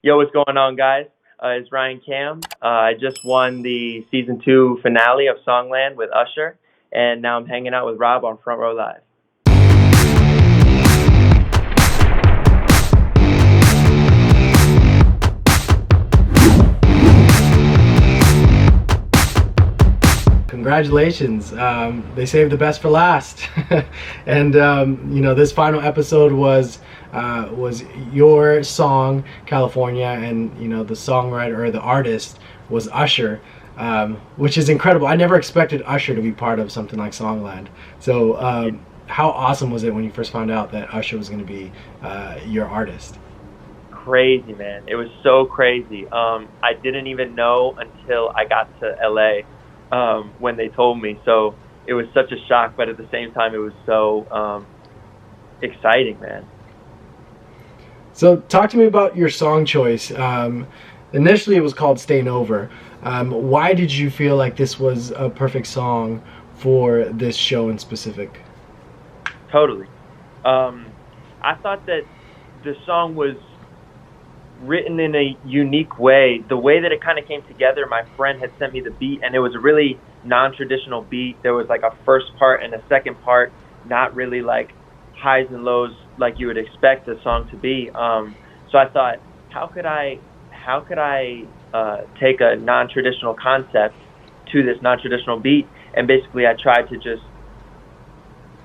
Yo, what's going on, guys? It's Ryan Cam. I just won the season 2 finale of Songland with Usher, and now I'm hanging out with Rob on Front Row Live. Congratulations. They saved the best for last. And this final episode was your song, California, and the songwriter or the artist was Usher, which is incredible. I never expected Usher to be part of something like Songland. So how awesome was it when you first found out that Usher was going to be your artist? Crazy, man. It was so crazy. I didn't even know until I got to LA when they told me. So it was such a shock, but at the same time, it was so exciting, man. So talk to me about your song choice. Initially, it was called "Staying Over." Why did you feel like this was a perfect song for this show in specific? Totally. I thought that the song was written in a unique way. The way that it kind of came together, my friend had sent me the beat, and it was a really non-traditional beat. There was like a first part and a second part, not really like highs and lows like you would expect a song to be. So I thought, how could I take a non-traditional concept to this non-traditional beat? And basically I tried to just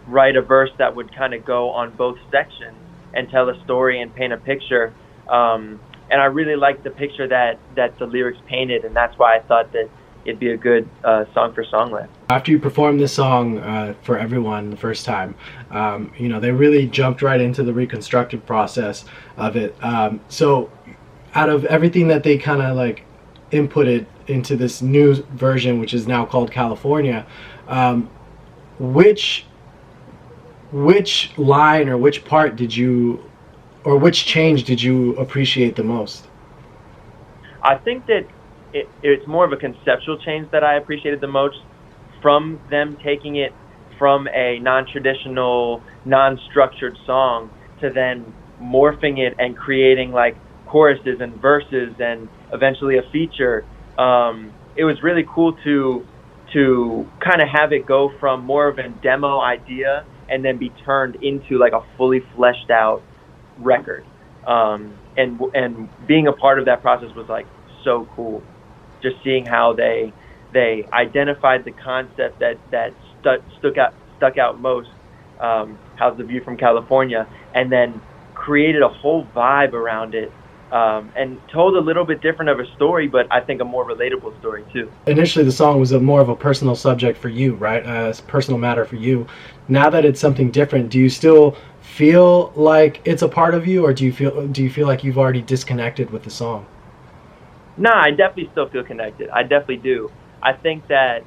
write a verse that would kind of go on both sections and tell a story and paint a picture. And I really liked the picture that the lyrics painted, and that's why I thought that it'd be a good song for Songland. After you performed this song for everyone the first time, they really jumped right into the reconstructive process of it. So out of everything that they kind of like inputted into this new version, which is now called California, which line or which part or which change did you appreciate the most? I think that it's more of a conceptual change that I appreciated the most, from them taking it from a non-traditional, non-structured song to then morphing it and creating like choruses and verses and eventually a feature. It was really cool to kind of have it go from more of a demo idea and then be turned into like a fully fleshed out record. And being a part of that process was like so cool. Just seeing how they identified the concept that stuck out most, how's the view from California, and then created a whole vibe around it, and told a little bit different of a story, but I think a more relatable story too. Initially, the song was more of a personal subject for you, right? It's a personal matter for you. Now that it's something different, do you still feel like it's a part of you, or do you feel like you've already disconnected with the song? No, I definitely still feel connected. I definitely do. I think that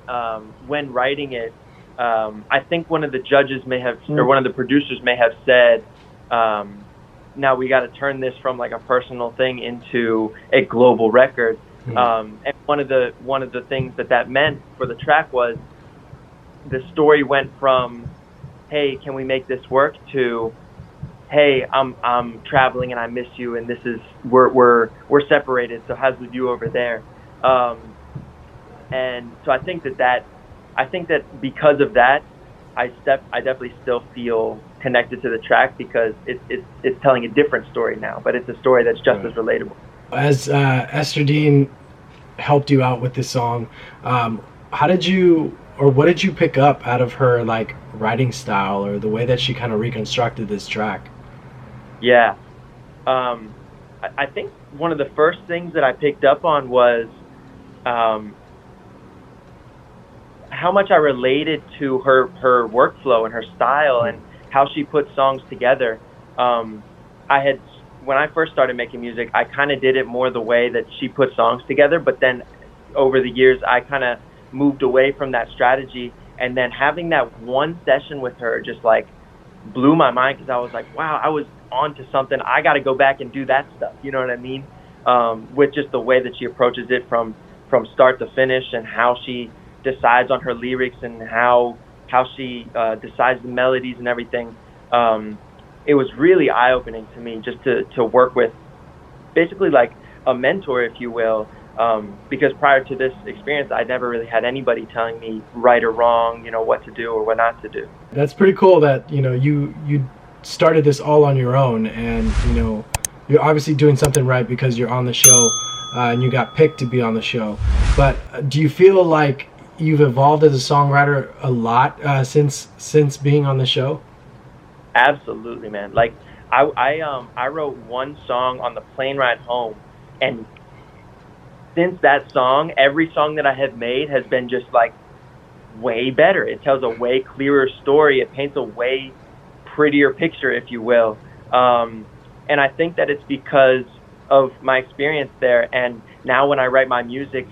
when writing it, I think one of the judges may have, or one of the producers may have said, now we got to turn this from like a personal thing into a global record. And one of the things that meant for the track was the story went from, hey, can we make this work, to, hey, I'm traveling and I miss you, and this is we're separated, so how's the view over there? And so I think that because of that, I definitely still feel connected to the track, because it's telling a different story now, but it's a story that's just as relatable. As Esther Dean helped you out with this song, how did you, or what did you pick up out of her like writing style, or the way that she kind of reconstructed this track? Yeah, I think one of the first things that I picked up on was how much I related to her workflow and her style and how she put songs together. When I first started making music, I kind of did it more the way that she put songs together, but then over the years I kind of moved away from that strategy, and then having that one session with her just like blew my mind, because I was like, wow, I was onto something. I got to go back and do that stuff, you know what I mean? With just the way that she approaches it from start to finish, and how she decides on her lyrics, and how she decides the melodies and everything. It was really eye-opening to me just to work with basically like a mentor, if you will. Because prior to this experience, I never really had anybody telling me right or wrong, what to do or what not to do. That's pretty cool that you started this all on your own, and you're obviously doing something right because you're on the show, and you got picked to be on the show. But do you feel like you've evolved as a songwriter a lot since being on the show? Absolutely, man. Like I wrote one song on the plane ride home, and since that song, every song that I have made has been just like way better. It tells a way clearer story. It paints a way prettier picture, if you will. And I think that it's because of my experience there. And now when I write my music,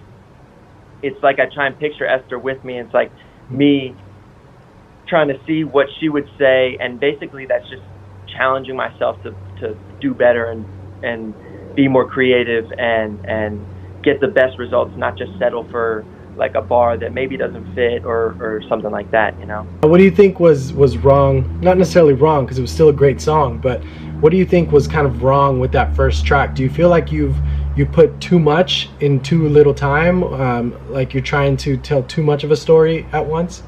it's like I try and picture Esther with me. It's like me trying to see what she would say. And basically that's just challenging myself to do better and be more creative and get the best results, not just settle for like a bar that maybe doesn't fit or something like that, What do you think was wrong? Not necessarily wrong, because it was still a great song, but what do you think was kind of wrong with that first track? Do you feel like you put too much in too little time? Like you're trying to tell too much of a story at once?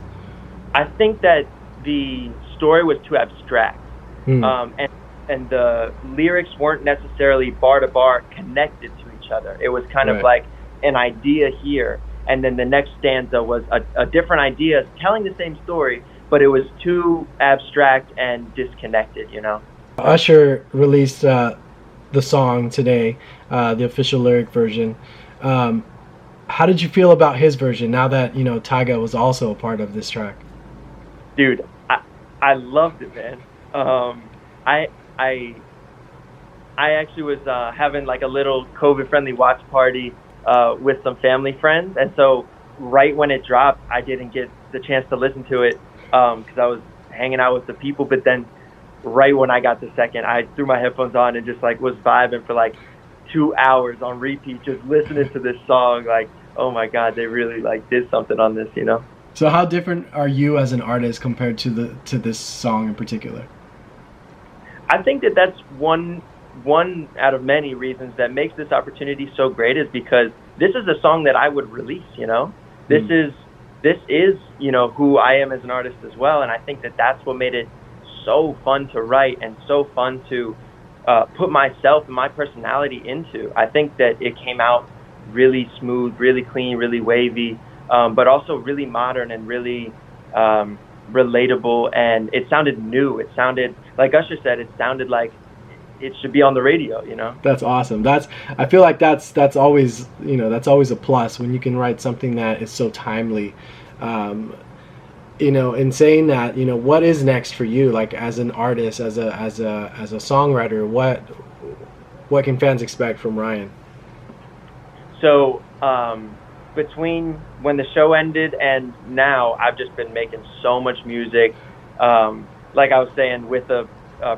I think that the story was too abstract. And the lyrics weren't necessarily bar to bar connected to each other. It was kind of like an idea here, and then the next stanza was a different idea telling the same story, but it was too abstract and disconnected, Usher released the song today, the official lyric version. How did you feel about his version now that Tyga was also a part of this track? Dude, I loved it, man. I actually was having like a little COVID-friendly watch party with some family friends, and so right when it dropped, I didn't get the chance to listen to it because I was hanging out with the people. But then, right when I got the second, I threw my headphones on and just like was vibing for like 2 hours on repeat, just listening to this song. Like, oh my God, they really like did something on this, So how different are you as an artist compared to this song in particular? I think that that's one out of many reasons that makes this opportunity so great, is because this is a song that I would release, This is who I am as an artist as well, and I think that that's what made it so fun to write and so fun to put myself and my personality into. I think that it came out really smooth, really clean, really wavy, but also really modern and really relatable, and it sounded new. It sounded, like Usher said, it sounded like it should be on the radio, That's awesome. I feel like that's always, that's always a plus when you can write something that is so timely. In saying that, what is next for you, like as an artist, as a songwriter? What can fans expect from Ryan? So, between when the show ended and now, I've just been making so much music. Like I was saying, with a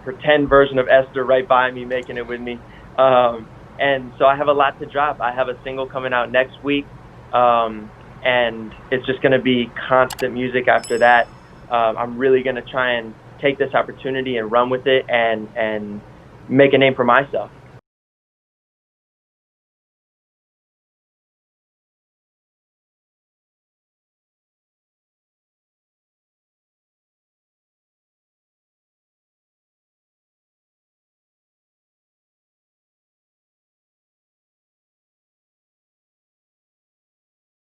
pretend version of Esther right by me, making it with me. And so I have a lot to drop. I have a single coming out next week, and it's just going to be constant music after that. I'm really going to try and take this opportunity and run with it and make a name for myself.